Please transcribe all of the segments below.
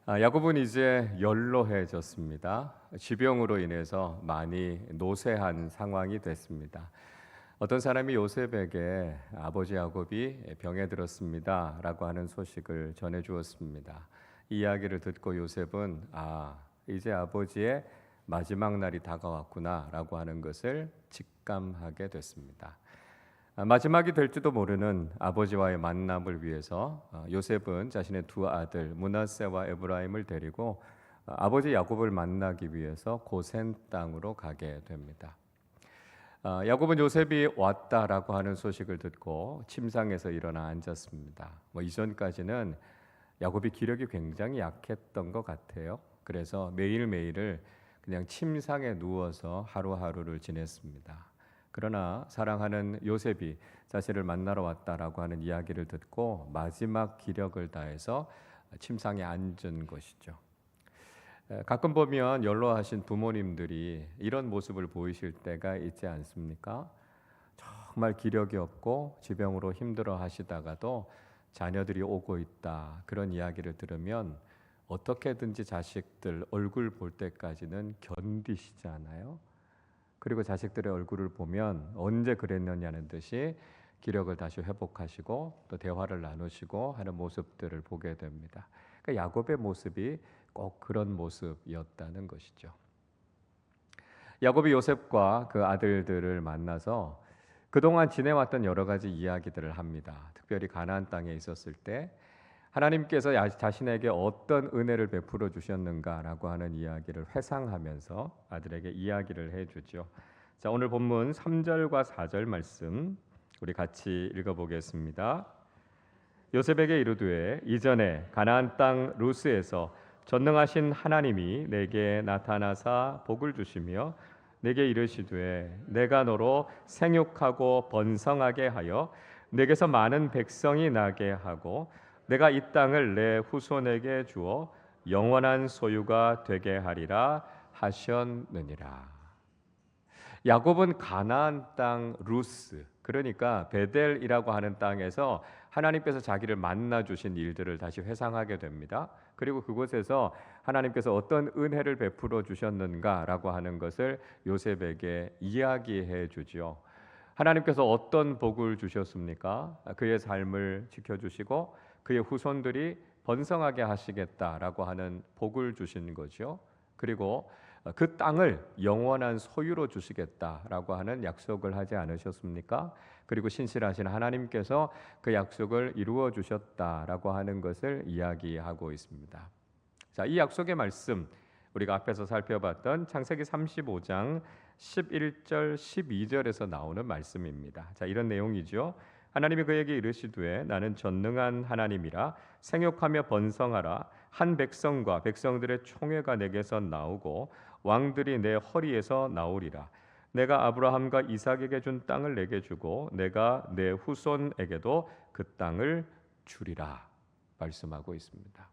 야곱은 이제 연로해졌습니다. 지병으로 인해서 많이 노쇠한 상황이 됐습니다. 어떤 사람이 요셉에게 아버지 야곱이 병에 들었습니다라고 하는 소식을 전해 주었습니다. 이 이야기를 듣고 요셉은 이제 아버지의 마지막 날이 다가왔구나라고 하는 것을 직감하게 됐습니다. 마지막이 될지도 모르는 아버지와의 만남을 위해서 요셉은 자신의 두 아들 므낫세와 에브라임을 데리고 아버지 야곱을 만나기 위해서 고센 땅으로 가게 됩니다. 야곱은 요셉이 왔다라고 하는 소식을 듣고 침상에서 일어나 앉았습니다. 이전까지는 야곱이 기력이 굉장히 약했던 것 같아요. 그래서 매일매일을 그냥 침상에 누워서 하루하루를 지냈습니다. 그러나 사랑하는 요셉이 자신을 만나러 왔다라고 하는 이야기를 듣고 마지막 기력을 다해서 침상에 앉은 것이죠. 가끔 보면 연로하신 부모님들이 이런 모습을 보이실 때가 있지 않습니까? 정말 기력이 없고 지병으로 힘들어 하시다가도 자녀들이 오고 있다 그런 이야기를 들으면 어떻게든지 자식들 얼굴 볼 때까지는 견디시지 않아요? 그리고 자식들의 얼굴을 보면 언제 그랬느냐는 듯이 기력을 다시 회복하시고 또 대화를 나누시고 하는 모습들을 보게 됩니다. 그러니까 야곱의 모습이 꼭 그런 모습이었다는 것이죠. 야곱이 요셉과 그 아들들을 만나서 그동안 지내왔던 여러 가지 이야기들을 합니다. 특별히 가나안 땅에 있었을 때 하나님께서 자신에게 어떤 은혜를 베풀어 주셨는가라고 하는 이야기를 회상하면서 아들에게 이야기를 해주죠. 자, 오늘 본문 3절과 4절 말씀 우리 같이 읽어보겠습니다. 요셉에게 이르되 이전에 가나안 땅 루스에서 전능하신 하나님이 내게 나타나사 복을 주시며 내게 이르시되 내가 너로 생육하고 번성하게 하여 내게서 많은 백성이 나게 하고 내가 이 땅을 내 후손에게 주어 영원한 소유가 되게 하리라 하셨느니라. 야곱은 가나안 땅 루스, 그러니까 베델이라고 하는 땅에서 하나님께서 자기를 만나 주신 일들을 다시 회상하게 됩니다. 그리고 그곳에서 하나님께서 어떤 은혜를 베풀어 주셨는가라고 하는 것을 요셉에게 이야기해 주지요. 하나님께서 어떤 복을 주셨습니까? 그의 삶을 지켜주시고 그의 후손들이 번성하게 하시겠다라고 하는 복을 주신 거죠. 그리고 그 땅을 영원한 소유로 주시겠다라고 하는 약속을 하지 않으셨습니까? 그리고 신실하신 하나님께서 그 약속을 이루어 주셨다라고 하는 것을 이야기하고 있습니다. 자, 이 약속의 말씀 우리가 앞에서 살펴봤던 창세기 35장 11절 12절에서 나오는 말씀입니다. 자, 이런 내용이죠. 하나님이 그에게 이르시되 나는 전능한 하나님이라 생육하며 번성하라. 한 백성과 백성들의 총회가 내게서 나오고 왕들이 내 허리에서 나오리라. 내가 아브라함과 이삭에게 준 땅을 내게 주고 내가 내 후손에게도 그 땅을 주리라 말씀하고 있습니다.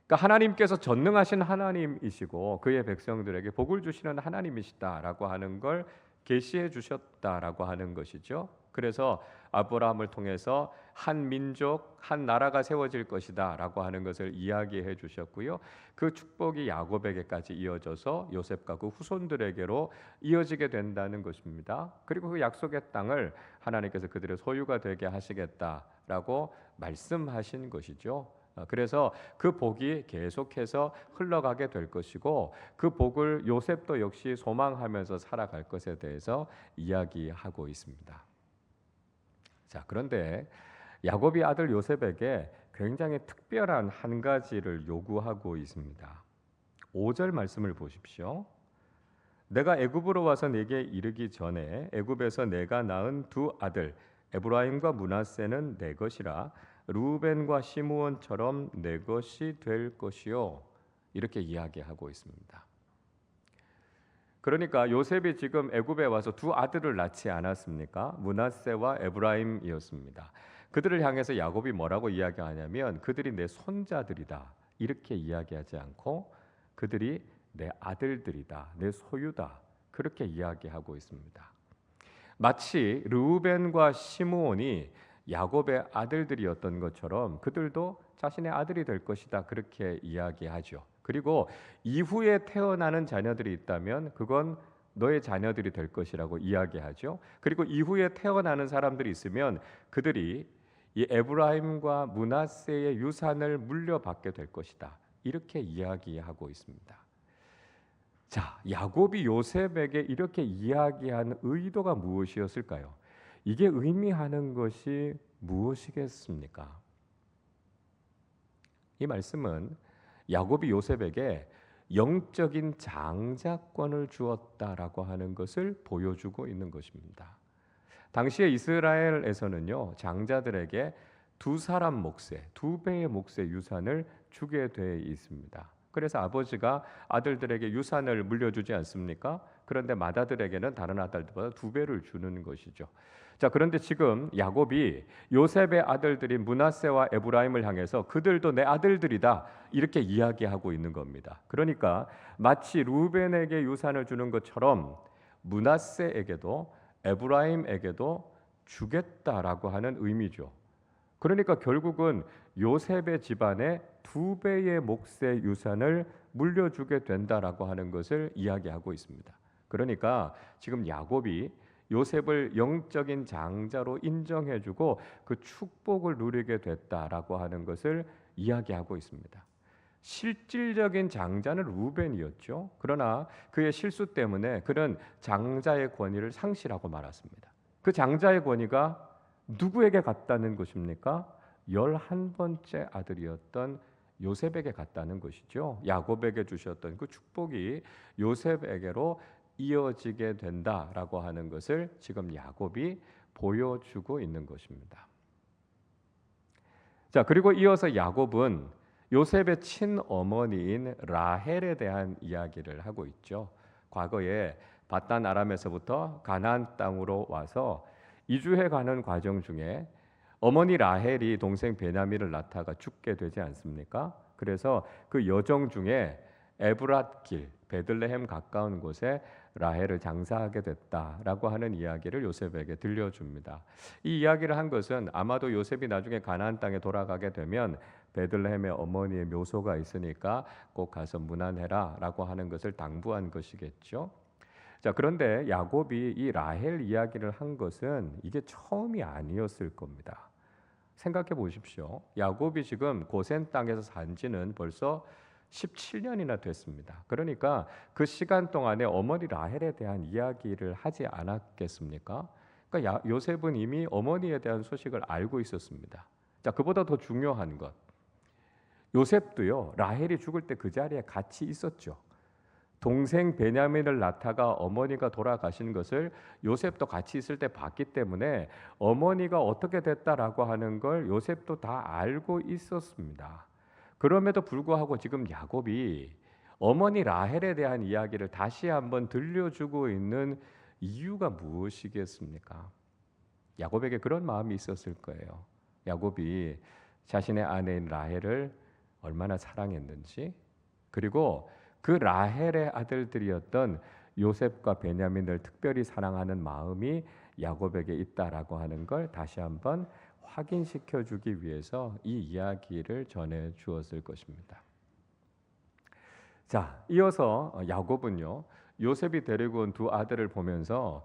그러니까 하나님께서 전능하신 하나님이시고 그의 백성들에게 복을 주시는 하나님이시다라고 하는 걸 계시해 주셨다라고 하는 것이죠. 그래서 아브라함을 통해서 한 민족, 한 나라가 세워질 것이다라고 하는 것을 이야기해 주셨고요. 그 축복이 야곱에게까지 이어져서 요셉과 그 후손들에게로 이어지게 된다는 것입니다. 그리고 그 약속의 땅을 하나님께서 그들의 소유가 되게 하시겠다라고 말씀하신 것이죠. 그래서 그 복이 계속해서 흘러가게 될 것이고 그 복을 요셉도 역시 소망하면서 살아갈 것에 대해서 이야기하고 있습니다. 자, 그런데 야곱이 아들 요셉에게 굉장히 특별한 한 가지를 요구하고 있습니다. 5절 말씀을 보십시오. 내가 애굽으로 와서 내게 이르기 전에 애굽에서 내가 낳은 두 아들 에브라임과 므낫세는 내 것이라 르우벤과 시므온처럼 내 것이 될 것이요. 이렇게 이야기하고 있습니다. 그러니까 요셉이 지금 애굽에 와서 두 아들을 낳지 않았습니까? 므낫세와 에브라임이었습니다. 그들을 향해서 야곱이 뭐라고 이야기하냐면 그들이 내 손자들이다 이렇게 이야기하지 않고 그들이 내 아들들이다, 내 소유다 그렇게 이야기하고 있습니다. 마치 르우벤과 시므온이 야곱의 아들들이었던 것처럼 그들도 자신의 아들이 될 것이다 그렇게 이야기하죠. 그리고 이후에 태어나는 자녀들이 있다면 그건 너의 자녀들이 될 것이라고 이야기하죠. 그리고 이후에 태어나는 사람들이 있으면 그들이 이 에브라임과 므낫세의 유산을 물려받게 될 것이다. 이렇게 이야기하고 있습니다. 자, 야곱이 요셉에게 이렇게 이야기한 의도가 무엇이었을까요? 이게 의미하는 것이 무엇이겠습니까? 이 말씀은 야곱이 요셉에게 영적인 장자권을 주었다라고 하는 것을 보여주고 있는 것입니다. 당시에 이스라엘에서는요, 장자들에게 두 사람 몫의, 두 배의 몫의 유산을 주게 돼 있습니다. 그래서 아버지가 아들들에게 유산을 물려주지 않습니까? 그런데 맏아들에게는 다른 아들들보다 두 배를 주는 것이죠. 자, 그런데 지금 야곱이 요셉의 아들들인 므낫세와 에브라임을 향해서 그들도 내 아들들이다 이렇게 이야기하고 있는 겁니다. 그러니까 마치 루벤에게 유산을 주는 것처럼 므낫세에게도 에브라임에게도 주겠다라고 하는 의미죠. 그러니까 결국은 요셉의 집안에 두 배의 몫의 유산을 물려주게 된다라고 하는 것을 이야기하고 있습니다. 그러니까 지금 야곱이 요셉을 영적인 장자로 인정해주고 그 축복을 누리게 됐다라고 하는 것을 이야기하고 있습니다. 실질적인 장자는 루벤이었죠. 그러나 그의 실수 때문에 그는 장자의 권위를 상실하고 말았습니다. 그 장자의 권위가 누구에게 갔다는 것입니까? 11번째 아들이었던 요셉에게 갔다는 것이죠. 야곱에게 주셨던 그 축복이 요셉에게로 이어지게 된다라고 하는 것을 지금 야곱이 보여주고 있는 것입니다. 자, 그리고 이어서 야곱은 요셉의 친어머니인 라헬에 대한 이야기를 하고 있죠. 과거에 바단 아람에서부터 가나안 땅으로 와서 이주해 가는 과정 중에 어머니 라헬이 동생 베냐민을 낳다가 죽게 되지 않습니까? 그래서 그 여정 중에 에브랏길, 베들레헴 가까운 곳에 라헬을 장사하게 됐다라고 하는 이야기를 요셉에게 들려줍니다. 이 이야기를 한 것은 아마도 요셉이 나중에 가나안 땅에 돌아가게 되면 베들레헴의 어머니의 묘소가 있으니까 꼭 가서 문안해라라고 하는 것을 당부한 것이겠죠. 자, 그런데 야곱이 이 라헬 이야기를 한 것은 이게 처음이 아니었을 겁니다. 생각해 보십시오. 야곱이 지금 고센 땅에서 산 지는 벌써 17년이나 됐습니다. 그러니까 그 시간 동안에 어머니 라헬에 대한 이야기를 하지 않았겠습니까? 그러니까 요셉은 이미 어머니에 대한 소식을 알고 있었습니다. 자, 그보다 더 중요한 것. 요셉도요, 라헬이 죽을 때 그 자리에 같이 있었죠. 동생 베냐민을 낳다가 어머니가 돌아가신 것을 요셉도 같이 있을 때 봤기 때문에 어머니가 어떻게 됐다라고 하는 걸 요셉도 다 알고 있었습니다. 그럼에도 불구하고 지금 야곱이 어머니 라헬에 대한 이야기를 다시 한번 들려주고 있는 이유가 무엇이겠습니까? 야곱에게 그런 마음이 있었을 거예요. 야곱이 자신의 아내인 라헬을 얼마나 사랑했는지, 그리고 그 라헬의 아들들이었던 요셉과 베냐민을 특별히 사랑하는 마음이 야곱에게 있다라고 하는 걸 다시 한번 확인시켜 주기 위해서 이 이야기를 전해 주었을 것입니다. 자, 이어서 야곱은요, 요셉이 데리고 온 두 아들을 보면서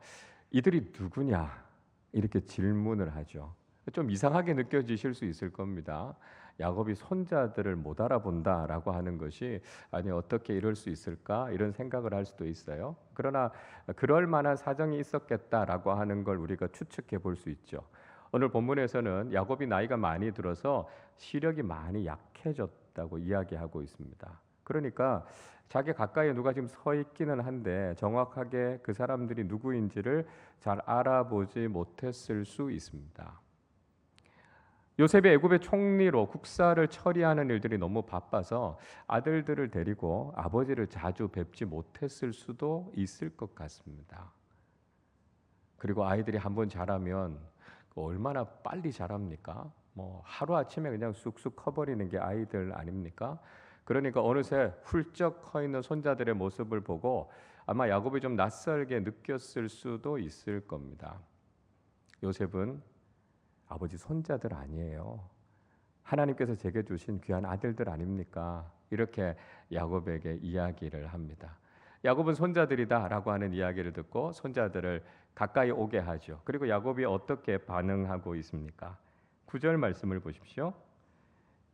이들이 누구냐 이렇게 질문을 하죠. 좀 이상하게 느껴지실 수 있을 겁니다. 야곱이 손자들을 못 알아본다라고 하는 것이 아니 어떻게 이럴 수 있을까 이런 생각을 할 수도 있어요. 그러나 그럴 만한 사정이 있었겠다라고 하는 걸 우리가 추측해 볼 수 있죠. 오늘 본문에서는 야곱이 나이가 많이 들어서 시력이 많이 약해졌다고 이야기하고 있습니다. 그러니까 자기 가까이에 누가 지금 서 있기는 한데 정확하게 그 사람들이 누구인지를 잘 알아보지 못했을 수 있습니다. 요셉이 애굽의 총리로 국사를 처리하는 일들이 너무 바빠서 아들들을 데리고 아버지를 자주 뵙지 못했을 수도 있을 것 같습니다. 그리고 아이들이 한번 자라면 얼마나 빨리 자랍니까? 뭐 하루아침에 그냥 쑥쑥 커버리는 게 아이들 아닙니까? 그러니까 어느새 훌쩍 커 있는 손자들의 모습을 보고 아마 야곱이 좀 낯설게 느꼈을 수도 있을 겁니다. 요셉은 아버지 손자들 아니에요. 하나님께서 제게 주신 귀한 아들들 아닙니까? 이렇게 야곱에게 이야기를 합니다. 야곱은 손자들이다라고 하는 이야기를 듣고 손자들을 가까이 오게 하죠. 그리고 야곱이 어떻게 반응하고 있습니까? 9절 말씀을 보십시오.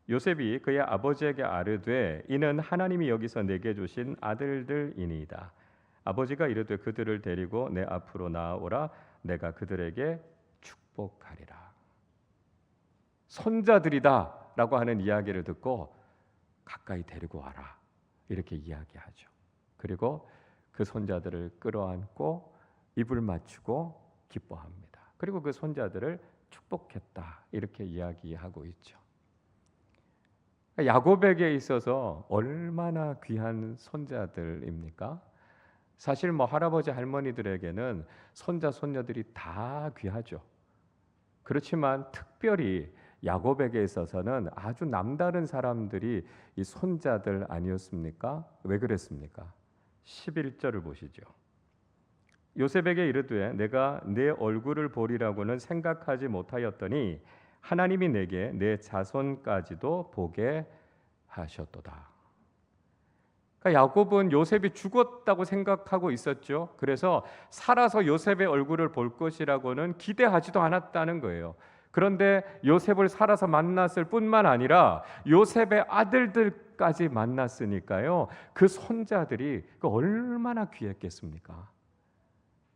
요셉이 그의 아버지에게 아뢰되 이는 하나님이 여기서 내게 주신 아들들이니이다. 아버지가 이르되 그들을 데리고 내 앞으로 나아오라. 내가 그들에게 축복하리라. 손자들이다라고 하는 이야기를 듣고 가까이 데리고 와라. 이렇게 이야기하죠. 그리고 그 손자들을 끌어안고 입을 맞추고 기뻐합니다. 그리고 그 손자들을 축복했다. 이렇게 이야기하고 있죠. 야곱에게 있어서 얼마나 귀한 손자들입니까? 사실 할아버지 할머니들에게는 손자 손녀들이 다 귀하죠. 그렇지만 특별히 야곱에게 있어서는 아주 남다른 사람들이 이 손자들 아니었습니까? 왜 그랬습니까? 11절을 보시죠. 요셉에게 이르되 내가 내 얼굴을 보리라고는 생각하지 못하였더니 하나님이 내게 내 자손까지도 보게 하셨도다. 그러니까 야곱은 요셉이 죽었다고 생각하고 있었죠. 그래서 살아서 요셉의 얼굴을 볼 것이라고는 기대하지도 않았다는 거예요. 그런데 요셉을 살아서 만났을 뿐만 아니라 요셉의 아들들까지 만났으니까요. 그 손자들이 얼마나 귀했겠습니까?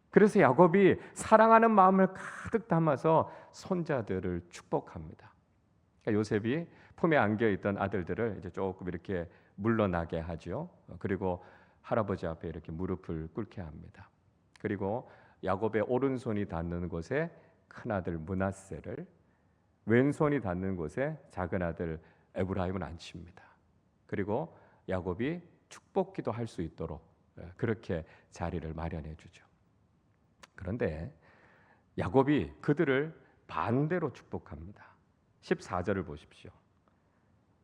그래서 야곱이 사랑하는 마음을 가득 담아서 손자들을 축복합니다. 그러니까 요셉이 품에 안겨 있던 아들들을 이제 조금 이렇게 물러나게 하죠. 그리고 할아버지 앞에 이렇게 무릎을 꿇게 합니다. 그리고 야곱의 오른손이 닿는 곳에 큰 아들 므낫세를, 왼손이 닿는 곳에 작은 아들 에브라임을 앉힙니다. 그리고 야곱이 축복기도 할 수 있도록 그렇게 자리를 마련해 주죠. 그런데 야곱이 그들을 반대로 축복합니다. 14절을 보십시오.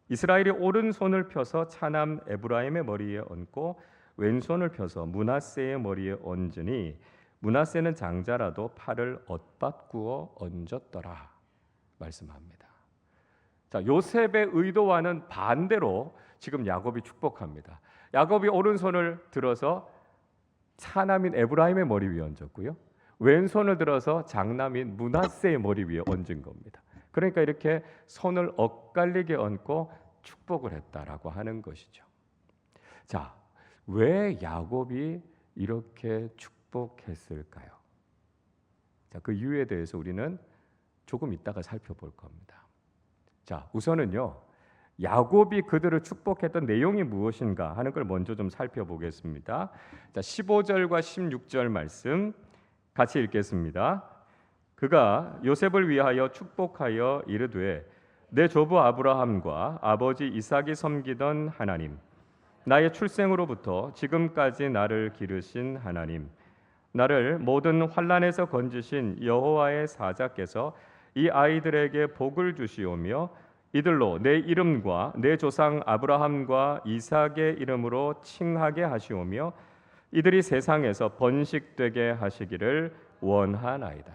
이스라엘이 오른손을 펴서 차남 에브라임의 머리에 얹고 왼손을 펴서 므낫세의 머리에 얹으니 므낫세는 장자라도 팔을 엇바꾸어 얹었더라 말씀합니다. 자, 요셉의 의도와는 반대로 지금 야곱이 축복합니다. 야곱이 오른손을 들어서 차남인 에브라임의 머리 위에 얹었고요. 왼손을 들어서 장남인 므낫세의 머리 위에 얹은 겁니다. 그러니까 이렇게 손을 엇갈리게 얹고 축복을 했다라고 하는 것이죠. 자, 왜 야곱이 이렇게 축복했을까요? 자, 그 이유에 대해서 우리는 조금 이따가 살펴볼 겁니다. 자, 우선은요. 야곱이 그들을 축복했던 내용이 무엇인가 하는 걸 먼저 좀 살펴보겠습니다. 자, 15절과 16절 말씀 같이 읽겠습니다. 그가 요셉을 위하여 축복하여 이르되 내 조부 아브라함과 아버지 이삭이 섬기던 하나님, 나의 출생으로부터 지금까지 나를 기르신 하나님, 나를 모든 환난에서 건지신 여호와의 사자께서 이 아이들에게 복을 주시오며 이들로 내 이름과 내 조상 아브라함과 이삭의 이름으로 칭하게 하시오며 이들이 세상에서 번식되게 하시기를 원하나이다.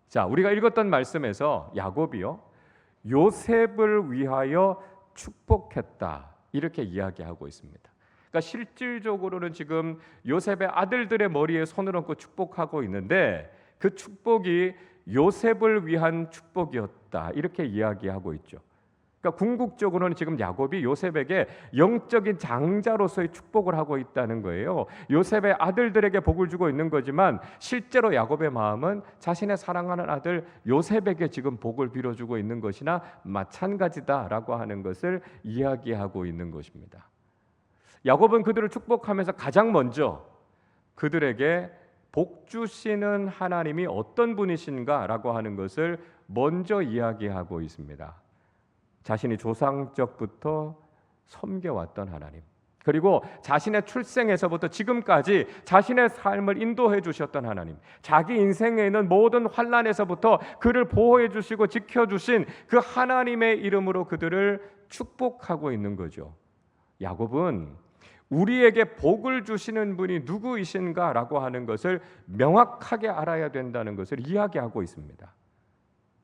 자, 우리가 읽었던 말씀에서 야곱이요, 요셉을 위하여 축복했다 이렇게 이야기하고 있습니다. 그러니까 실질적으로는 지금 요셉의 아들들의 머리에 손을 얹고 축복하고 있는데 그 축복이 요셉을 위한 축복이었다 이렇게 이야기하고 있죠. 그러니까 궁극적으로는 지금 야곱이 요셉에게 영적인 장자로서의 축복을 하고 있다는 거예요. 요셉의 아들들에게 복을 주고 있는 거지만 실제로 야곱의 마음은 자신의 사랑하는 아들 요셉에게 지금 복을 빌어주고 있는 것이나 마찬가지다라고 하는 것을 이야기하고 있는 것입니다. 야곱은 그들을 축복하면서 가장 먼저 그들에게 복 주시는 하나님이 어떤 분이신가라고 하는 것을 먼저 이야기하고 있습니다. 자신이 조상적부터 섬겨왔던 하나님, 그리고 자신의 출생에서부터 지금까지 자신의 삶을 인도해 주셨던 하나님, 자기 인생에 있는 모든 환난에서부터 그를 보호해 주시고 지켜주신 그 하나님의 이름으로 그들을 축복하고 있는 거죠. 야곱은 우리에게 복을 주시는 분이 누구이신가라고 하는 것을 명확하게 알아야 된다는 것을 이야기하고 있습니다.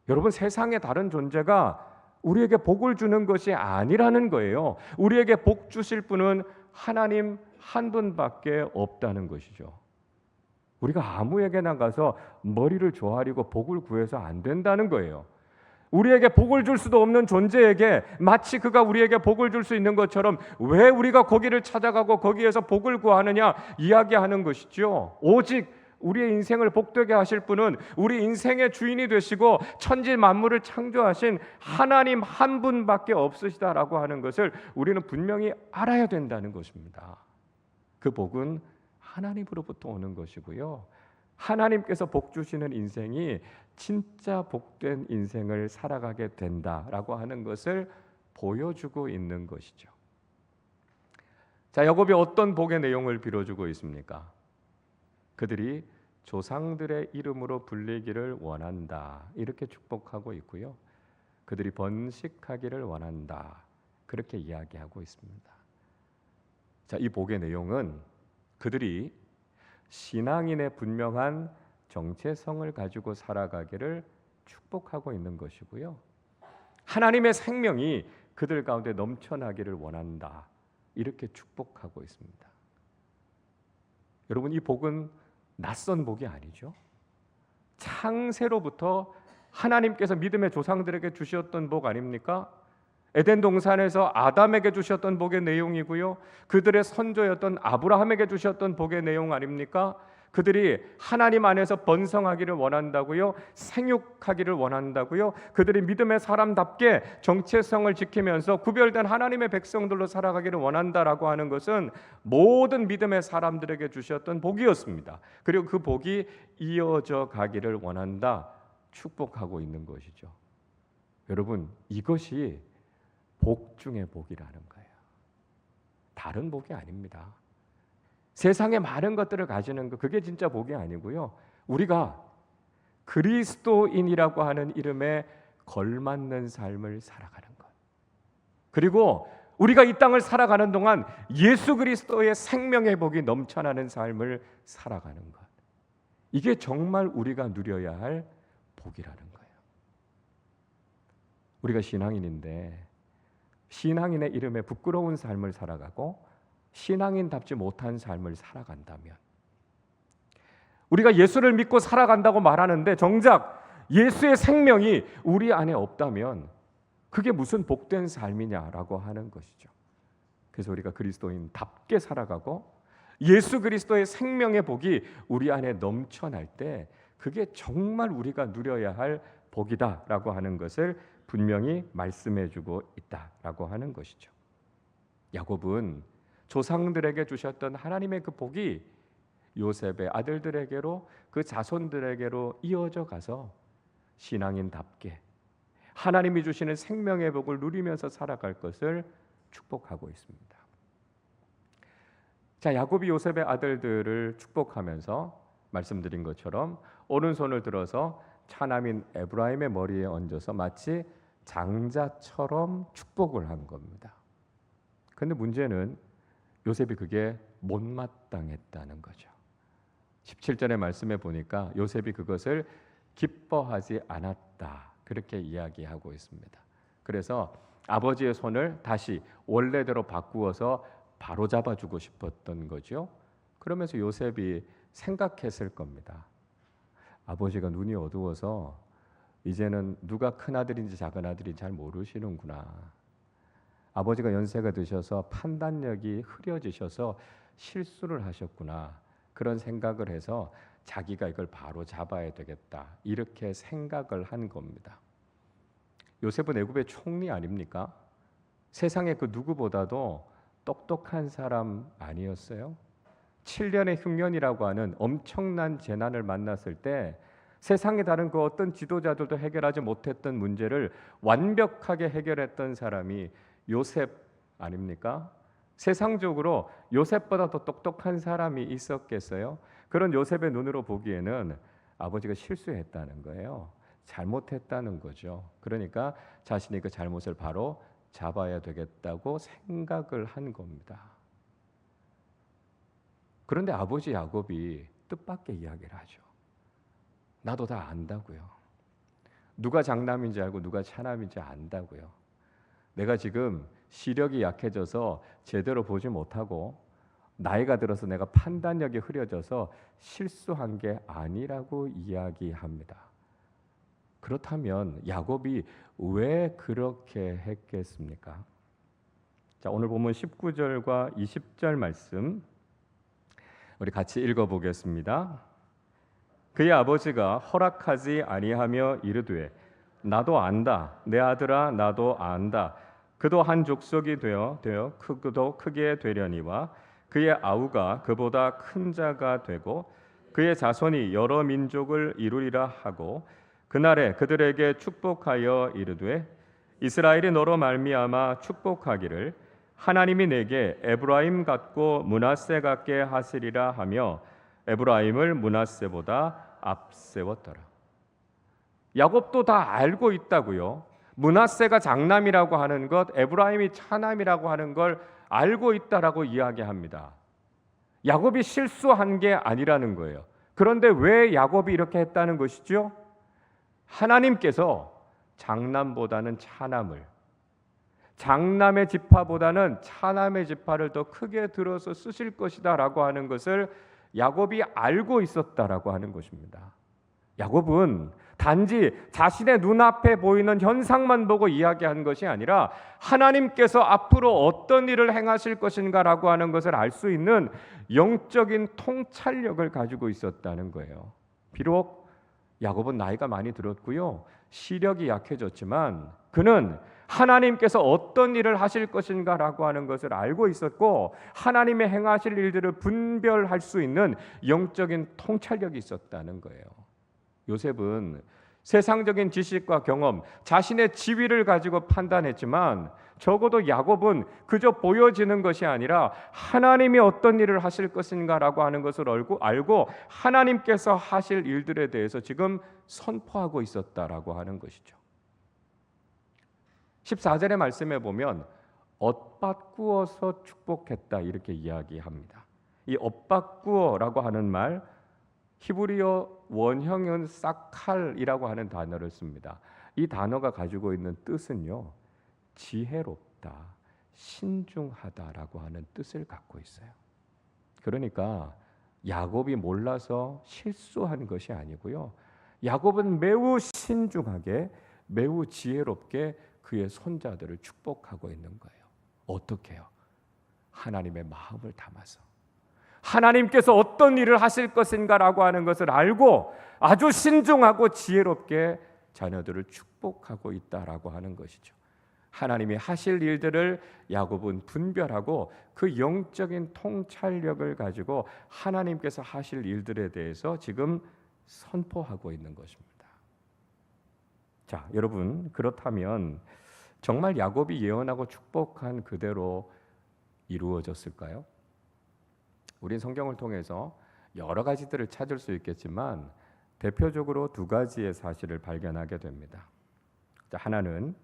여러분, 세상의 다른 존재가 우리에게 복을 주는 것이 아니라는 거예요. 우리에게 복 주실 분은 하나님 한 분밖에 없다는 것이죠. 우리가 아무에게나 가서 머리를 조아리고 복을 구해서 안 된다는 거예요. 우리에게 복을 줄 수도 없는 존재에게 마치 그가 우리에게 복을 줄 수 있는 것처럼 왜 우리가 거기를 찾아가고 거기에서 복을 구하느냐 이야기하는 것이죠. 오직 우리의 인생을 복되게 하실 분은 우리 인생의 주인이 되시고 천지 만물을 창조하신 하나님 한 분밖에 없으시다라고 하는 것을 우리는 분명히 알아야 된다는 것입니다. 그 복은 하나님으로부터 오는 것이고요. 하나님께서 복 주시는 인생이 진짜 복된 인생을 살아가게 된다라고 하는 것을 보여주고 있는 것이죠. 자, 야곱이 어떤 복의 내용을 빌어주고 있습니까? 그들이 조상들의 이름으로 불리기를 원한다, 이렇게 축복하고 있고요. 그들이 번식하기를 원한다, 그렇게 이야기하고 있습니다. 자, 이 복의 내용은 그들이 신앙인의 분명한 정체성을 가지고 살아가기를 축복하고 있는 것이고요. 하나님의 생명이 그들 가운데 넘쳐나기를 원한다, 이렇게 축복하고 있습니다. 여러분, 이 복은 낯선 복이 아니죠. 창세로부터 하나님께서 믿음의 조상들에게 주셨던 복 아닙니까? 에덴 동산에서 아담에게 주셨던 복의 내용이고요. 그들의 선조였던 아브라함에게 주셨던 복의 내용 아닙니까? 그들이 하나님 안에서 번성하기를 원한다고요. 생육하기를 원한다고요. 그들이 믿음의 사람답게 정체성을 지키면서 구별된 하나님의 백성들로 살아가기를 원한다라고 하는 것은 모든 믿음의 사람들에게 주셨던 복이었습니다. 그리고 그 복이 이어져 가기를 원한다, 축복하고 있는 것이죠. 여러분, 이것이 복 중의 복이라는 거예요. 다른 복이 아닙니다. 세상에 많은 것들을 가지는 것, 그게 진짜 복이 아니고요. 우리가 그리스도인이라고 하는 이름에 걸맞는 삶을 살아가는 것, 그리고 우리가 이 땅을 살아가는 동안 예수 그리스도의 생명의 복이 넘쳐나는 삶을 살아가는 것, 이게 정말 우리가 누려야 할 복이라는 거예요. 우리가 신앙인인데 신앙인의 이름에 부끄러운 삶을 살아가고 신앙인답지 못한 삶을 살아간다면, 우리가 예수를 믿고 살아간다고 말하는데 정작 예수의 생명이 우리 안에 없다면 그게 무슨 복된 삶이냐라고 하는 것이죠. 그래서 우리가 그리스도인답게 살아가고 예수 그리스도의 생명의 복이 우리 안에 넘쳐날 때 그게 정말 우리가 누려야 할 복이다라고 하는 것을 분명히 말씀해주고 있다라고 하는 것이죠. 야곱은 조상들에게 주셨던 하나님의 그 복이 요셉의 아들들에게로, 그 자손들에게로 이어져 가서 신앙인답게 하나님이 주시는 생명의 복을 누리면서 살아갈 것을 축복하고 있습니다. 자, 야곱이 요셉의 아들들을 축복하면서 말씀드린 것처럼 오른손을 들어서 차남인 에브라임의 머리에 얹어서 마치 장자처럼 축복을 한 겁니다. 그런데 문제는 요셉이 그게 못마땅했다는 거죠. 17절의 말씀에 보니까 요셉이 그것을 기뻐하지 않았다, 그렇게 이야기하고 있습니다. 그래서 아버지의 손을 다시 원래대로 바꾸어서 바로 잡아주고 싶었던 거죠. 그러면서 요셉이 생각했을 겁니다. 아버지가 눈이 어두워서 이제는 누가 큰 아들인지 작은 아들인지 잘 모르시는구나. 아버지가 연세가 드셔서 판단력이 흐려지셔서 실수를 하셨구나, 그런 생각을 해서 자기가 이걸 바로 잡아야 되겠다, 이렇게 생각을 한 겁니다. 요셉은 애굽의 총리 아닙니까? 세상의 그 누구보다도 똑똑한 사람 아니었어요? 7년의 흉년이라고 하는 엄청난 재난을 만났을 때 세상에 다른 그 어떤 지도자들도 해결하지 못했던 문제를 완벽하게 해결했던 사람이 요셉 아닙니까? 세상적으로 요셉보다 더 똑똑한 사람이 있었겠어요? 그런 요셉의 눈으로 보기에는 아버지가 실수했다는 거예요. 잘못했다는 거죠. 그러니까 자신이 그 잘못을 바로 잡아야 되겠다고 생각을 한 겁니다. 그런데 아버지 야곱이 뜻밖의 이야기를 하죠. 나도 다 안다고요. 누가 장남인지 알고 누가 차남인지 안다고요. 내가 지금 시력이 약해져서 제대로 보지 못하고 나이가 들어서 내가 판단력이 흐려져서 실수한 게 아니라고 이야기합니다. 그렇다면 야곱이 왜 그렇게 했겠습니까? 자, 오늘 본문 19절과 20절 말씀 우리 같이 읽어보겠습니다. 그의 아버지가 허락하지 아니하며 이르되 나도 안다. 내 아들아 나도 안다. 그도 한 족속이 되어 크고도 크게 되려니와 그의 아우가 그보다 큰 자가 되고 그의 자손이 여러 민족을 이루리라 하고 그날에 그들에게 축복하여 이르되 이스라엘이 너로 말미암아 축복하기를 하나님이 내게 에브라임 같고 므낫세 같게 하시리라 하며 에브라임을 므낫세보다 앞세웠더라. 야곱도 다 알고 있다고요. 므낫세가 장남이라고 하는 것, 에브라임이 차남이라고 하는 걸 알고 있다라고 이야기합니다. 야곱이 실수한 게 아니라는 거예요. 그런데 왜 야곱이 이렇게 했다는 것이죠? 하나님께서 장남보다는 차남을, 장남의 지파보다는 차남의 지파를 더 크게 들어서 쓰실 것이다라고 하는 것을 야곱이 알고 있었다라고 하는 것입니다. 야곱은 단지 자신의 눈앞에 보이는 현상만 보고 이야기한 것이 아니라 하나님께서 앞으로 어떤 일을 행하실 것인가라고 하는 것을 알 수 있는 영적인 통찰력을 가지고 있었다는 거예요. 비록 야곱은 나이가 많이 들었고요, 시력이 약해졌지만 그는 하나님께서 어떤 일을 하실 것인가라고 하는 것을 알고 있었고 하나님의 행하실 일들을 분별할 수 있는 영적인 통찰력이 있었다는 거예요. 요셉은 세상적인 지식과 경험, 자신의 지위를 가지고 판단했지만 적어도 야곱은 그저 보여지는 것이 아니라 하나님이 어떤 일을 하실 것인가라고 하는 것을 알고 하나님께서 하실 일들에 대해서 지금 선포하고 있었다라고 하는 것이죠. 14절의 말씀에 보면 엇바꾸어서 축복했다 이렇게 이야기합니다. 이 엇바꾸어라고 하는 말 히브리어 원형은 사칼이라고 하는 단어를 씁니다. 이 단어가 가지고 있는 뜻은요, 지혜롭다, 신중하다라고 하는 뜻을 갖고 있어요. 그러니까 야곱이 몰라서 실수한 것이 아니고요, 야곱은 매우 신중하게 매우 지혜롭게 그의 손자들을 축복하고 있는 거예요. 어떻게 해요? 하나님의 마음을 담아서 하나님께서 어떤 일을 하실 것인가라고 하는 것을 알고 아주 신중하고 지혜롭게 자녀들을 축복하고 있다라고 하는 것이죠. 하나님이 하실 일들을 야곱은 분별하고 그 영적인 통찰력을 가지고 하나님께서 하실 일들에 대해서 지금 선포하고 있는 것입니다. 자, 여러분, 그렇다면 정말 야곱이 예언하고 축복한 그대로 이루어졌을까요? 우린 성경을 통해서 여러 가지들을 찾을 수 있겠지만 대표적으로 두 가지의 사실을 발견하게 됩니다. 자, 하나는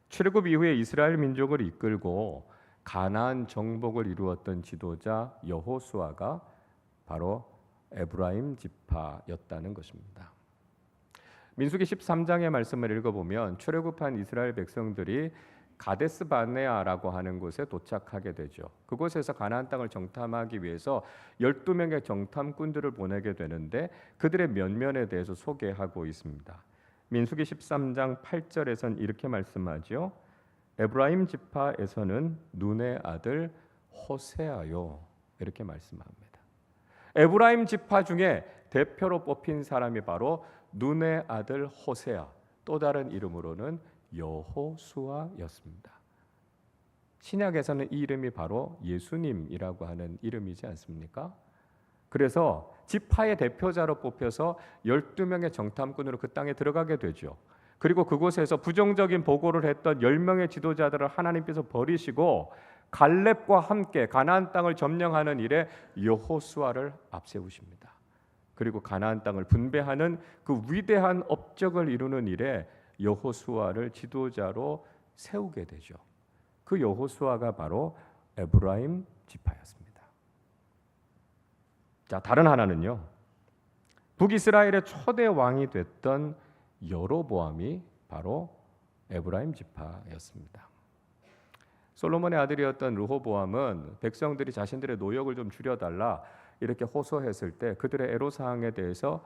출애굽 이후에 이스라엘 민족을 이끌고 가나안 정복을 이루었던 지도자 여호수아가 바로 에브라임 지파였다는 것입니다. 민수기 13장의 말씀을 읽어보면 출애굽한 이스라엘 백성들이 가데스 바네아라고 하는 곳에 도착하게 되죠. 그곳에서 가나안 땅을 정탐하기 위해서 12명의 정탐꾼들을 보내게 되는데 그들의 면면에 대해서 소개하고 있습니다. 민수기 13장 8절에선 이렇게 말씀하죠. 에브라임 지파에서는 눈의 아들 호세아요, 이렇게 말씀합니다. 에브라임 지파 중에 대표로 뽑힌 사람이 바로 눈의 아들 호세아, 또 다른 이름으로는 여호수아였습니다. 신약에서는 이 이름이 바로 예수님이라고 하는 이름이지 않습니까? 그래서 지파의 대표자로 뽑혀서 12명의 정탐꾼으로 그 땅에 들어가게 되죠. 그리고 그곳에서 부정적인 보고를 했던 10명의 지도자들을 하나님께서 버리시고 갈렙과 함께 가나안 땅을 점령하는 일에 여호수아를 앞세우십니다. 그리고 가나안 땅을 분배하는 그 위대한 업적을 이루는 일에 여호수아를 지도자로 세우게 되죠. 그 여호수아가 바로 에브라임 지파였습니다. 자, 다른 하나는요, 북이스라엘의 초대 왕이 됐던 여로보암이 바로 에브라임 지파였습니다. 솔로몬의 아들이었던 르호보암은 백성들이 자신들의 노역을 좀 줄여달라 이렇게 호소했을 때 그들의 애로사항에 대해서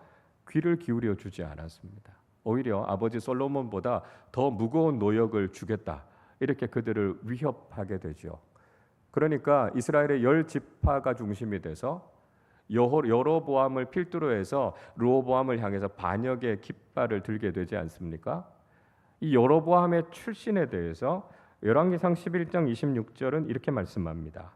귀를 기울여 주지 않았습니다. 오히려 아버지 솔로몬보다 더 무거운 노역을 주겠다 이렇게 그들을 위협하게 되죠. 그러니까 이스라엘의 10지파가 중심이 돼서 여로보암을 필두로 해서 르호보암을 향해서 반역의 깃발을 들게 되지 않습니까? 이 여로보암의 출신에 대해서 열왕기상 11장 26절은 이렇게 말씀합니다.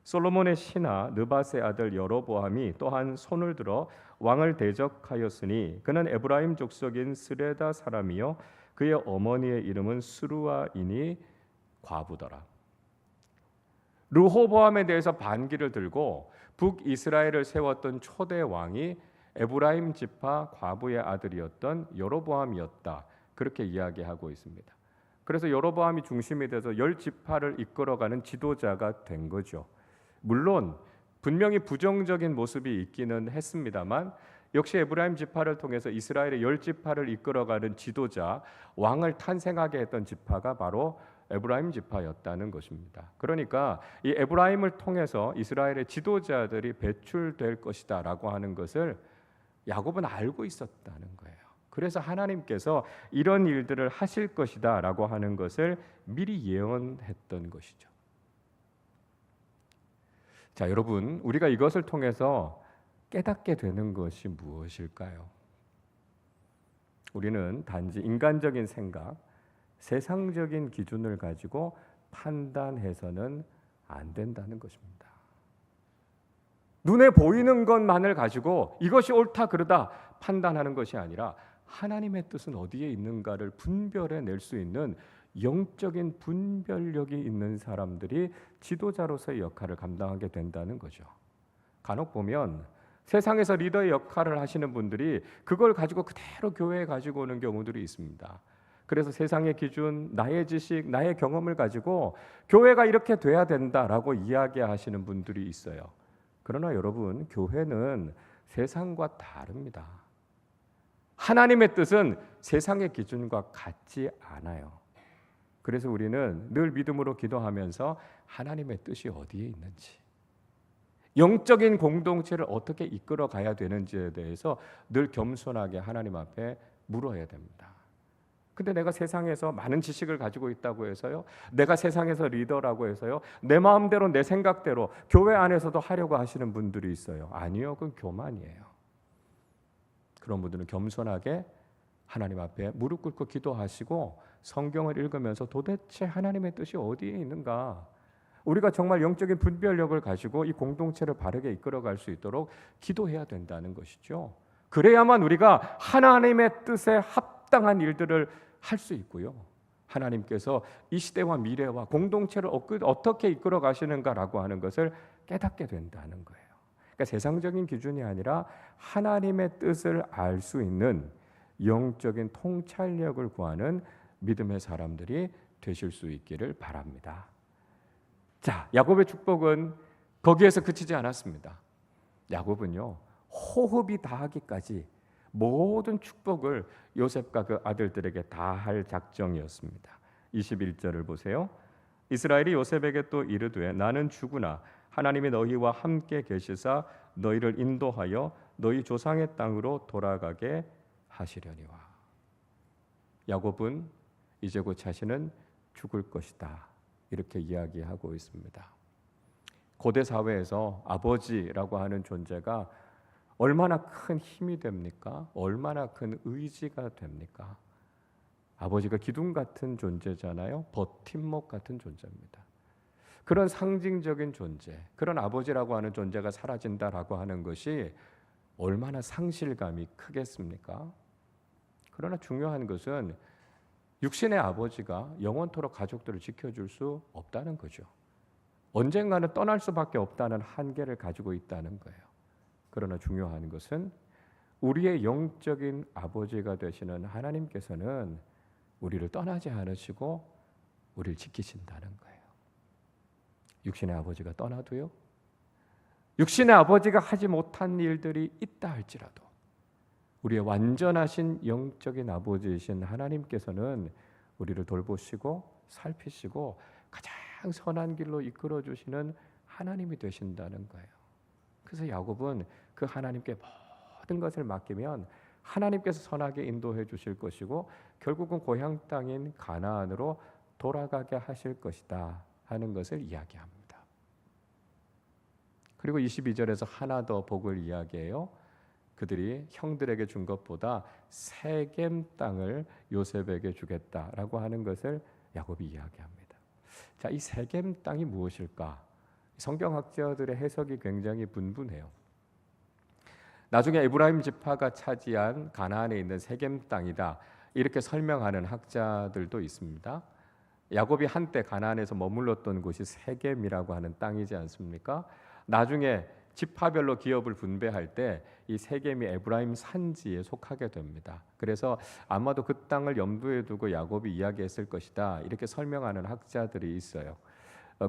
솔로몬의 신하 느밧의 아들 여로보암이 또한 손을 들어 왕을 대적하였으니 그는 에브라임 족속인 스레다 사람이요 그의 어머니의 이름은 스루아이니 과부더라. 르호보암에 대해서 반기를 들고 북이스라엘을 세웠던 초대 왕이 에브라임 지파 과부의 아들이었던 여로보암이었다. 그렇게 이야기하고 있습니다. 그래서 여로보암이 중심이 돼서 10지파를 이끌어가는 지도자가 된 거죠. 물론 분명히 부정적인 모습이 있기는 했습니다만 역시 에브라임 지파를 통해서 이스라엘의 10지파를 이끌어가는 지도자, 왕을 탄생하게 했던 지파가 바로 에브라임 지파였다는 것입니다. 그러니까 이 에브라임을 통해서 이스라엘의 지도자들이 배출될 것이다라고 하는 것을 야곱은 알고 있었다는 거예요. 그래서 하나님께서 이런 일들을 하실 것이다라고 하는 것을 미리 예언했던 것이죠. 자, 여러분, 우리가 이것을 통해서 깨닫게 되는 것이 무엇일까요? 우리는 단지 인간적인 생각, 세상적인 기준을 가지고 판단해서는 안 된다는 것입니다. 눈에 보이는 것만을 가지고 이것이 옳다 그르다 판단하는 것이 아니라 하나님의 뜻은 어디에 있는가를 분별해 낼 수 있는 영적인 분별력이 있는 사람들이 지도자로서의 역할을 감당하게 된다는 거죠. 간혹 보면 세상에서 리더의 역할을 하시는 분들이 그걸 가지고 그대로 교회에 가지고 오는 경우들이 있습니다. 그래서 세상의 기준, 나의 지식, 나의 경험을 가지고 교회가 이렇게 돼야 된다라고 이야기하시는 분들이 있어요. 그러나 여러분, 교회는 세상과 다릅니다. 하나님의 뜻은 세상의 기준과 같지 않아요. 그래서 우리는 늘 믿음으로 기도하면서 하나님의 뜻이 어디에 있는지, 영적인 공동체를 어떻게 이끌어 가야 되는지에 대해서 늘 겸손하게 하나님 앞에 물어야 됩니다. 근데 내가 세상에서 많은 지식을 가지고 있다고 해서요, 내가 세상에서 리더라고 해서요, 내 마음대로 내 생각대로 교회 안에서도 하려고 하시는 분들이 있어요. 아니요, 그건 교만이에요. 그런 분들은 겸손하게 하나님 앞에 무릎 꿇고 기도하시고 성경을 읽으면서 도대체 하나님의 뜻이 어디에 있는가, 우리가 정말 영적인 분별력을 가지고 이 공동체를 바르게 이끌어갈 수 있도록 기도해야 된다는 것이죠. 그래야만 우리가 하나님의 뜻에 합당한 일들을 할 수 있고요, 하나님께서 이 시대와 미래와 공동체를 어떻게 이끌어 가시는가라고 하는 것을 깨닫게 된다는 거예요. 그러니까 세상적인 기준이 아니라 하나님의 뜻을 알 수 있는 영적인 통찰력을 구하는 믿음의 사람들이 되실 수 있기를 바랍니다. 자, 야곱의 축복은 거기에서 그치지 않았습니다. 야곱은요, 호흡이 다하기까지 모든 축복을 요셉과 그 아들들에게 다 할 작정이었습니다. 21절을 보세요. 이스라엘이 요셉에게 또 이르되 나는 주구나 하나님이 너희와 함께 계시사 너희를 인도하여 너희 조상의 땅으로 돌아가게 하시려니와. 야곱은 이제 곧 자신은 죽을 것이다, 이렇게 이야기하고 있습니다. 고대 사회에서 아버지라고 하는 존재가 얼마나 큰 힘이 됩니까? 얼마나 큰 의지가 됩니까? 아버지가 기둥 같은 존재잖아요. 버팀목 같은 존재입니다. 그런 상징적인 존재, 그런 아버지라고 하는 존재가 사라진다라고 하는 것이 얼마나 상실감이 크겠습니까? 그러나 중요한 것은 육신의 아버지가 영원토록 가족들을 지켜줄 수 없다는 거죠. 언젠가는 떠날 수밖에 없다는 한계를 가지고 있다는 거예요. 그러나 중요한 것은 우리의 영적인 아버지가 되시는 하나님께서는 우리를 떠나지 않으시고 우리를 지키신다는 거예요. 육신의 아버지가 떠나도요, 육신의 아버지가 하지 못한 일들이 있다 할지라도 우리의 완전하신 영적인 아버지이신 하나님께서는 우리를 돌보시고 살피시고 가장 선한 길로 이끌어 주시는 하나님이 되신다는 거예요. 그래서 야곱은 그 하나님께 모든 것을 맡기면 하나님께서 선하게 인도해 주실 것이고 결국은 고향 땅인 가나안으로 돌아가게 하실 것이다 하는 것을 이야기합니다. 그리고 22절에서 하나 더 복을 이야기해요. 그들이 형들에게 준 것보다 세겜 땅을 요셉에게 주겠다라고 하는 것을 야곱이 이야기합니다. 자, 이 세겜 땅이 무엇일까? 성경학자들의 해석이 굉장히 분분해요. 나중에 에브라임 지파가 차지한 가나안에 있는 세겜 땅이다 이렇게 설명하는 학자들도 있습니다. 야곱이 한때 가나안에서 머물렀던 곳이 세겜이라고 하는 땅이지 않습니까? 나중에 지파별로 기업을 분배할 때 이 세겜이 에브라임 산지에 속하게 됩니다. 그래서 아마도 그 땅을 염두에 두고 야곱이 이야기했을 것이다 이렇게 설명하는 학자들이 있어요.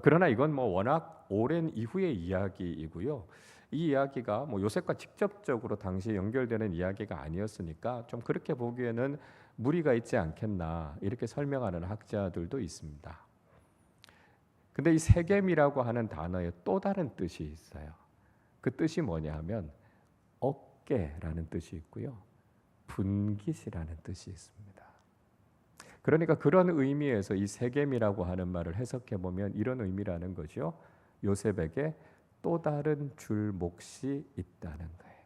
그러나 이건 워낙 오랜 이후의 이야기이고요. 이 이야기가 요셉과 직접적으로 당시에 연결되는 이야기가 아니었으니까 좀 그렇게 보기에는 무리가 있지 않겠나 이렇게 설명하는 학자들도 있습니다. 근데 이 세겜이라고 하는 단어에 또 다른 뜻이 있어요. 그 뜻이 뭐냐 하면 어깨라는 뜻이 있고요. 분깃이라는 뜻이 있습니다. 그러니까 그런 의미에서 이 세겜이라고 하는 말을 해석해 보면 이런 의미라는 거죠. 요셉에게 또 다른 줄 몫이 있다는 거예요.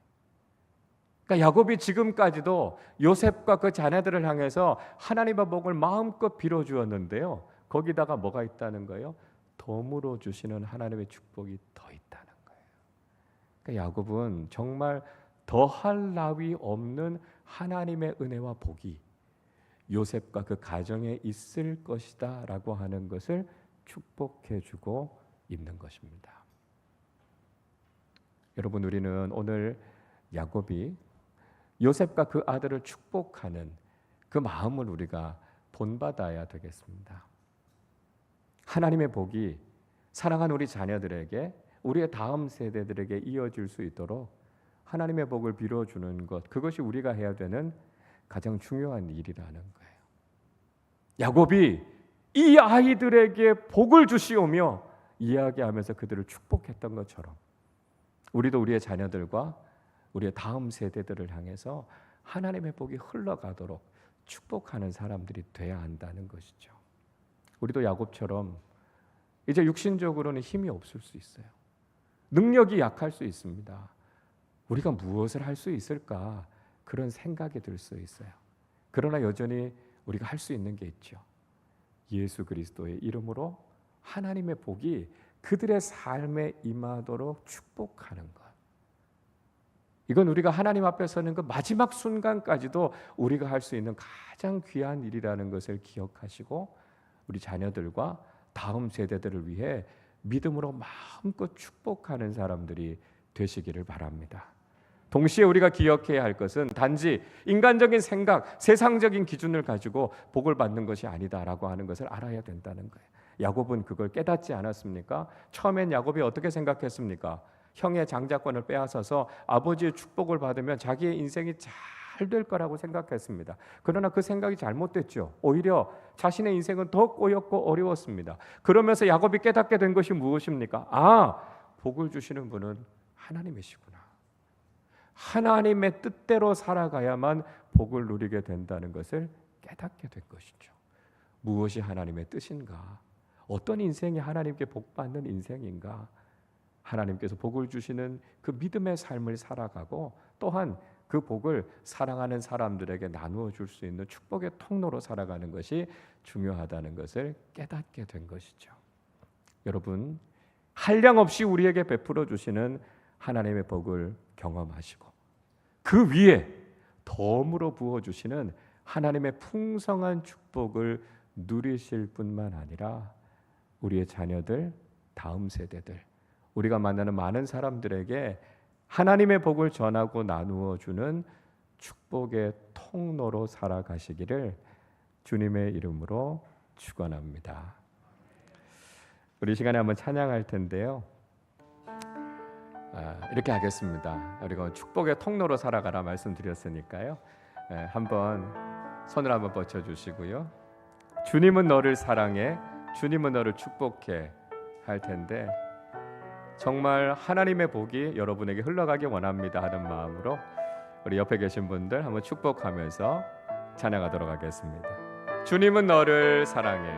그러니까 야곱이 지금까지도 요셉과 그 자녀들을 향해서 하나님의 복을 마음껏 빌어 주었는데요. 거기다가 뭐가 있다는 거예요? 덤으로 주시는 하나님의 축복이 더 있다는 거예요. 그러니까 야곱은 정말 더할 나위 없는 하나님의 은혜와 복이 요셉과 그 가정에 있을 것이다라고 하는 것을 축복해주고 있는 것입니다. 여러분, 우리는 오늘 야곱이 요셉과 그 아들을 축복하는 그 마음을 우리가 본받아야 되겠습니다. 하나님의 복이 사랑하는 우리 자녀들에게, 우리의 다음 세대들에게 이어질 수 있도록 하나님의 복을 빌어주는 것, 그것이 우리가 해야 되는 가장 중요한 일이라는 거예요. 야곱이 이 아이들에게 복을 주시오며 이야기하면서 그들을 축복했던 것처럼 우리도 우리의 자녀들과 우리의 다음 세대들을 향해서 하나님의 복이 흘러가도록 축복하는 사람들이 돼야 한다는 것이죠. 우리도 야곱처럼 이제 육신적으로는 힘이 없을 수 있어요. 능력이 약할 수 있습니다. 우리가 무엇을 할 수 있을까? 그런 생각이 들 수 있어요. 그러나 여전히 우리가 할 수 있는 게 있죠. 예수 그리스도의 이름으로 하나님의 복이 그들의 삶에 임하도록 축복하는 것. 이건 우리가 하나님 앞에 서는 그 마지막 순간까지도 우리가 할 수 있는 가장 귀한 일이라는 것을 기억하시고 우리 자녀들과 다음 세대들을 위해 믿음으로 마음껏 축복하는 사람들이 되시기를 바랍니다. 동시에 우리가 기억해야 할 것은 단지 인간적인 생각, 세상적인 기준을 가지고 복을 받는 것이 아니다라고 하는 것을 알아야 된다는 거예요. 야곱은 그걸 깨닫지 않았습니까? 처음엔 야곱이 어떻게 생각했습니까? 형의 장자권을 빼앗아서 아버지의 축복을 받으면 자기의 인생이 잘 될 거라고 생각했습니다. 그러나 그 생각이 잘못됐죠. 오히려 자신의 인생은 더 꼬였고 어려웠습니다. 그러면서 야곱이 깨닫게 된 것이 무엇입니까? 복을 주시는 분은 하나님이시구나. 하나님의 뜻대로 살아가야만 복을 누리게 된다는 것을 깨닫게 된 것이죠. 무엇이 하나님의 뜻인가? 어떤 인생이 하나님께 복받는 인생인가? 하나님께서 복을 주시는 그 믿음의 삶을 살아가고 또한 그 복을 사랑하는 사람들에게 나누어 줄 수 있는 축복의 통로로 살아가는 것이 중요하다는 것을 깨닫게 된 것이죠. 여러분, 한량없이 우리에게 베풀어 주시는 하나님의 복을 경험하시고 그 위에 덤으로 부어주시는 하나님의 풍성한 축복을 누리실 뿐만 아니라 우리의 자녀들, 다음 세대들, 우리가 만나는 많은 사람들에게 하나님의 복을 전하고 나누어 주는 축복의 통로로 살아가시기를 주님의 이름으로 축원합니다. 우리 시간에 한번 찬양할 텐데요. 이렇게 하겠습니다. 우리가 축복의 통로로 살아가라 말씀드렸으니까요. 한번 손을 한번 뻗쳐주시고요. 주님은 너를 사랑해, 주님은 너를 축복해 할 텐데 정말 하나님의 복이 여러분에게 흘러가기 원합니다 하는 마음으로 우리 옆에 계신 분들 한번 축복하면서 찬양하도록 하겠습니다. 주님은 너를 사랑해,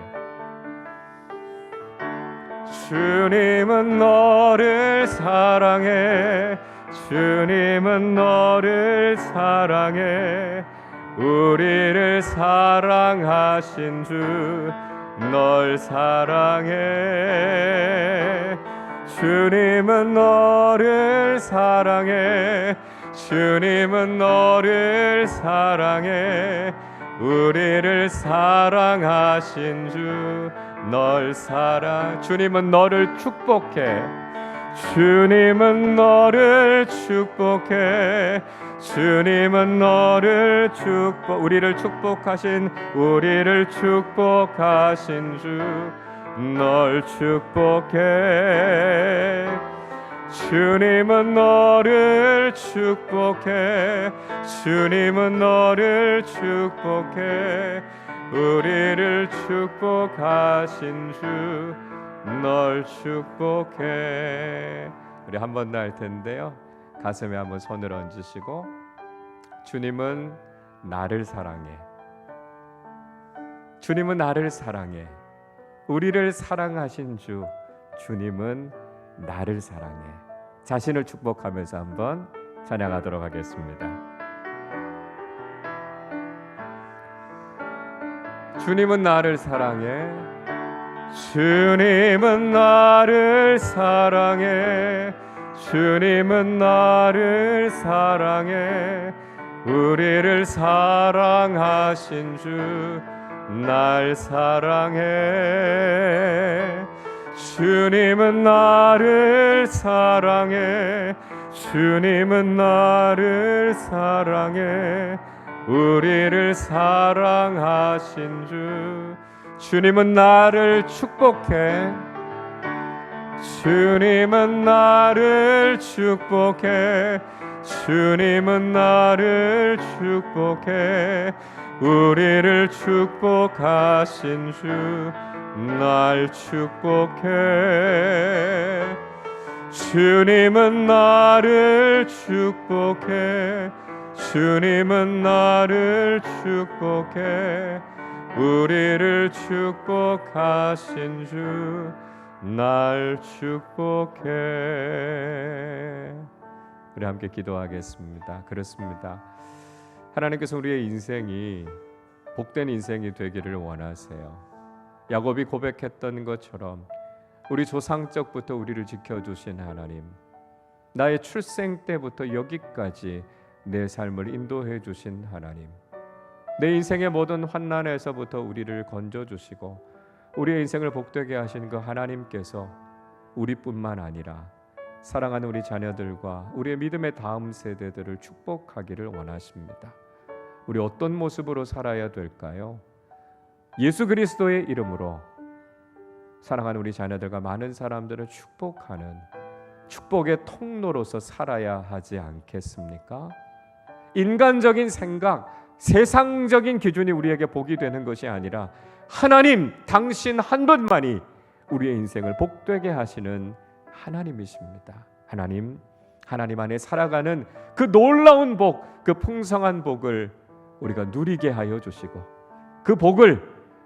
주님은 너를 사랑해, 주님은 너를 사랑해, 우리를 사랑하신 주 널 사랑해, 주님은 너를 사랑해, 주님은 너를 사랑해, 우리를 사랑하신 주 널 사랑. 주님은 너를 축복해, 주님은 너를 축복해, 주님은 너를 우리를 축복하신 주 널 축복해, 주님은 너를 축복해, 주님은 너를 축복해, 우리를 축복하신 주 널 축복해. 우리 한 번 더 할 텐데요, 가슴에 한번 손을 얹으시고 주님은 나를 사랑해, 주님은 나를 사랑해, 우리를 사랑하신 주 주님은 나를 사랑해. 자신을 축복하면서 한번 찬양하도록 하겠습니다. 주님은 나를 사랑해, 주님은 나를 사랑해, 주님은 나를 사랑해, 우리를 사랑하신 주 날 사랑해, 주님은 나를 사랑해, 주님은 나를 사랑해, 우리를 사랑하신 주 주님은 나를 축복해, 주님은 나를 축복해, 주님은 나를 축복해, 우리를 축복하신 주 날 축복해, 주님은 나를 축복해, 주님은 나를 축복해, 우리를 축복하신 주 날 축복해. 우리 함께 기도하겠습니다. 그렇습니다. 하나님께서 우리의 인생이 복된 인생이 되기를 원하세요. 야곱이 고백했던 것처럼 우리 조상적부터 우리를 지켜주신 하나님, 나의 출생 때부터 여기까지 내 삶을 인도해 주신 하나님, 내 인생의 모든 환난에서부터 우리를 건져주시고 우리의 인생을 복되게 하신 그 하나님께서 우리뿐만 아니라 사랑하는 우리 자녀들과 우리의 믿음의 다음 세대들을 축복하기를 원하십니다. 우리 어떤 모습으로 살아야 될까요? 예수 그리스도의 이름으로 사랑하는 우리 자녀들과 많은 사람들을 축복하는 축복의 통로로서 살아야 하지 않겠습니까? 인간적인 생각, 세상적인 기준이 우리에게 복이 되는 것이 아니라 하나님, 당신 한 분만이 우리의 인생을 복되게 하시는 하나님이십니다. 하나님 안에 살아가는 그 놀라운 복, 그 풍성한 복을 우리가 누리게 하여 주시고 그 복을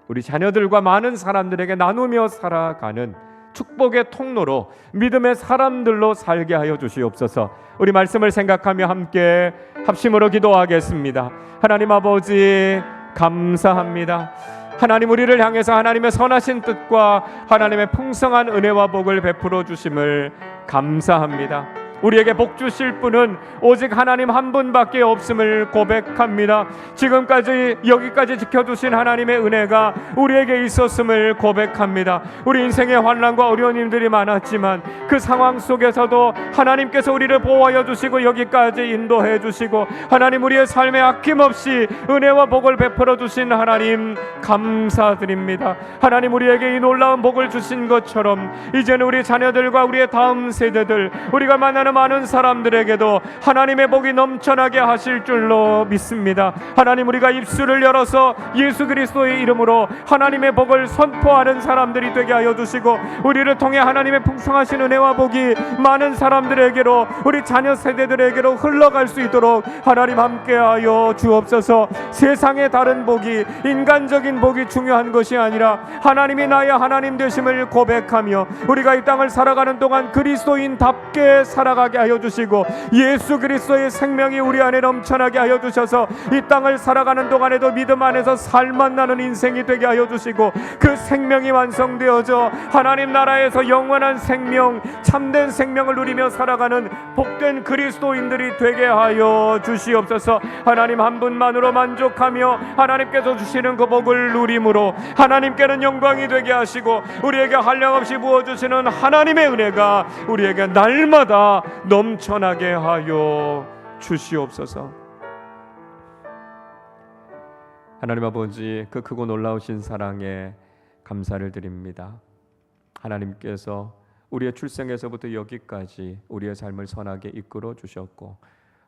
우리 자녀들과 많은 사람들에게 나누며 살아가는 축복의 통로로 믿음의 사람들로 살게 하여 주시옵소서. 우리 말씀을 생각하며 함께 합심으로 기도하겠습니다. 하나님 아버지 감사합니다. 하나님 우리를 향해서 하나님의 선하신 뜻과 하나님의 풍성한 은혜와 복을 베풀어 주심을 감사합니다. 우리에게 복 주실 분은 오직 하나님 한 분밖에 없음을 고백합니다. 지금까지 여기까지 지켜주신 하나님의 은혜가 우리에게 있었음을 고백합니다. 우리 인생의 환난과 어려움들이 많았지만 그 상황 속에서도 하나님께서 우리를 보호하여 주시고 여기까지 인도해 주시고 하나님 우리의 삶에 아낌없이 은혜와 복을 베풀어 주신 하나님 감사드립니다. 하나님 우리에게 이 놀라운 복을 주신 것처럼 이제는 우리 자녀들과 우리의 다음 세대들, 우리가 만나는 만나는 많은 사람들에게도 하나님의 복이 넘쳐나게 하실 줄로 믿습니다. 하나님, 우리가 입술을 열어서 예수 그리스도의 이름으로 하나님의 복을 선포하는 사람들이 되게 하여 주시고, 우리를 통해 하나님의 풍성하신 은혜와 복이 많은 사람들에게로, 우리 자녀 세대들에게로 흘러갈 수 있도록 하나님 함께하여 주옵소서. 세상의 다른 복이, 인간적인 복이 중요한 것이 아니라 하나님이 나의 하나님 되심을 고백하며 우리가 이 땅을 살아가는 동안 그리스도인답게 살아가게 하여 주시고, 예수 그리스도의 생명이 우리 안에 넘쳐나게 하여 주셔서 이 땅을 살아가는 동안에도 믿음 안에서 살만 나는 인생이 되게 하여 주시고, 그 생명이 완성되어져 하나님 나라에서 영원한 생명, 참된 생명을 누리며 살아가는 복된 그리스도인들이 되게 하여 주시옵소서. 하나님 한 분만으로 만족하며 하나님께서 주시는 그 복을 누림으로 하나님께는 영광이 되게 하시고, 우리에게 한량없이 부어주시는 하나님의 은혜가 우리에게 날마다 넘쳐나게 하여 주시옵소서. 하나님 아버지, 그 크고 놀라우신 사랑에 감사를 드립니다. 하나님께서 우리의 출생에서부터 여기까지 우리의 삶을 선하게 이끌어 주셨고,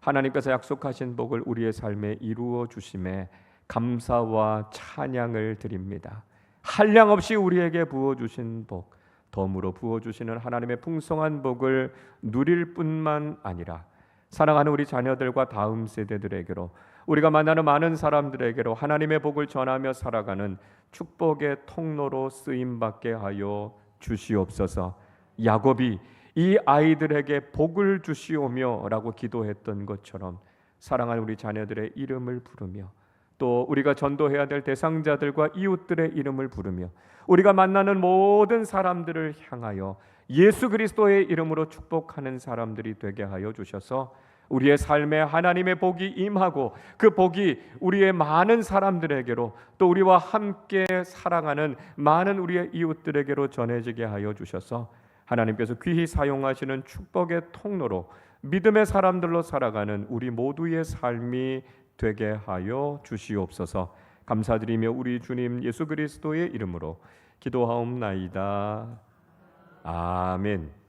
하나님께서 약속하신 복을 우리의 삶에 이루어 주심에 감사와 찬양을 드립니다. 한량없이 우리에게 부어주신 복, 덤으로 부어주시는 하나님의 풍성한 복을 누릴 뿐만 아니라 사랑하는 우리 자녀들과 다음 세대들에게로, 우리가 만나는 많은 사람들에게로 하나님의 복을 전하며 살아가는 축복의 통로로 쓰임받게 하여 주시옵소서. 야곱이 이 아이들에게 복을 주시오며 라고 기도했던 것처럼 사랑하는 우리 자녀들의 이름을 부르며, 또 우리가 전도해야 될 대상자들과 이웃들의 이름을 부르며 우리가 만나는 모든 사람들을 향하여 예수 그리스도의 이름으로 축복하는 사람들이 되게 하여 주셔서 우리의 삶에 하나님의 복이 임하고, 그 복이 우리의 많은 사람들에게로, 또 우리와 함께 사랑하는 많은 우리의 이웃들에게로 전해지게 하여 주셔서 하나님께서 귀히 사용하시는 축복의 통로로 믿음의 사람들로 살아가는 우리 모두의 삶이 되게 하여 주시옵소서. 감사드리며 우리 주님 예수 그리스도의 이름으로 기도하옵나이다. 아멘.